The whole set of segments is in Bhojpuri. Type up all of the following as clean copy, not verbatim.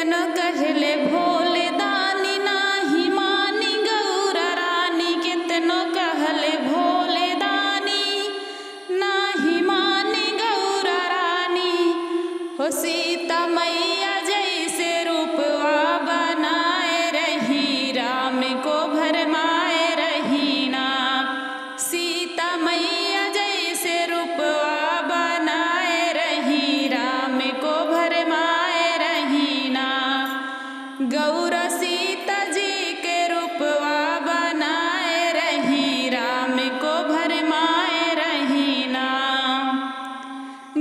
कितनो कहले भोले दानी नाही मानी गौरा रानी। कितनो कहले भोले दानी नाही मानी गौरा रानी। हो सीता मैया जैसे रूपवा बनाए रही राम को भरमाए रही ना। सीता मैया जैसे रूपवा बनाए रही राम को भरमाए रही ना। गौरा सीता जी के रूपवा बनाए रही राम को भरमाए रही ना।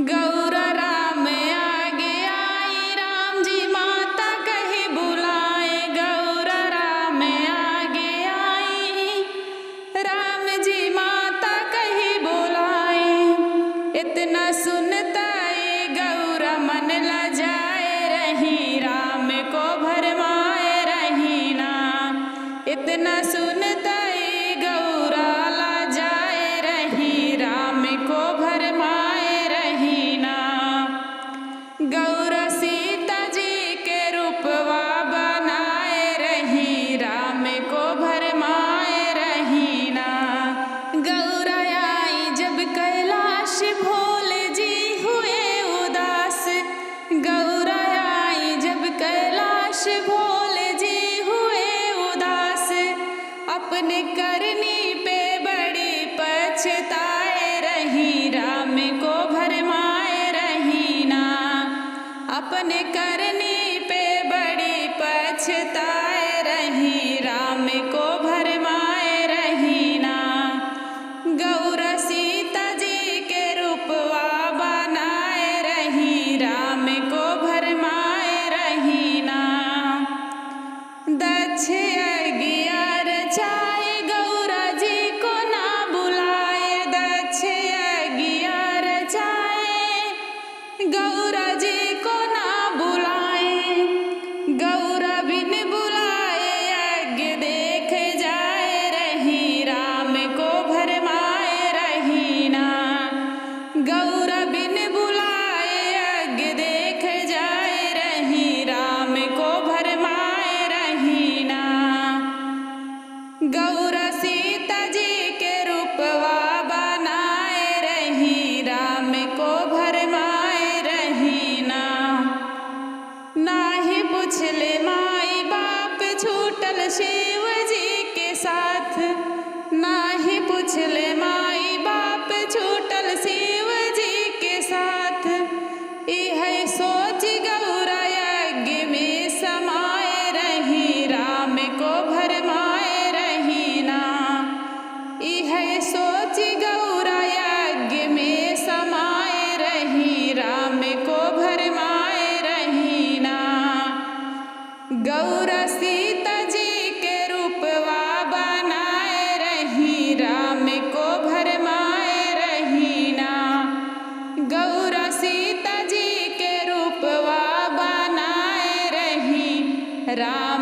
गौरा राम आगे आई राम जी माता कही बुलाए। गौरा राम आगे आई राम जी माता कही बुलाए। इतना सुनता ये गौरा मन लजाए रही राम को भरमाए रही ना। इतना सुनता ये गौरा लजाए रही राम को भरमाए रही ना। गौरा सीता जी के रूपवा बनाए रही राम को भरमाए रही ना। गौरा आई जब कैलाश भोले जी हुए उदास। गौरा आई जब कैलाश भोले जी हुए उदास। अपने करनी पे बड़ी पछताए रही राम को भरमाए रही ना। अपने करनी पे बड़ी पछताए रही राम को भरमाए रही ना। गौरा सीता जी के रूपवा बनाए रही राम को भरमाए रही ना। दक्ष यज्ञ रचाए गौरा जी को ना बुलाए। दक्ष यज्ञ रचाए गौरा जी को ना बुलाए। गौरा बिन बुलाए यज्ञ देख जाए रही राम को भरमाए रही ना। गौरा बिन बुलाए यज्ञ देख जाए रही राम को भरमाए रही ना। गौरा सीता जी के रूपवा बनाए रही राम को भरमाए रही ना। नाही पूछले माई बाप छूटल शिव जी के साथ। नाही पूछले माई बाप छूटल शिव जी के साथ। यह सोच गौरा यज्ञ में समाए रही राम को भरमाए रही ना। यह सोच गौरा यज्ञ में समाए रही राम को भरमाए रही ना। गौरा सीता जी के रूपवा बनाए रही राम को भरमाए रही ना। गौरा सीता जी के रूपवा बनाए रही राम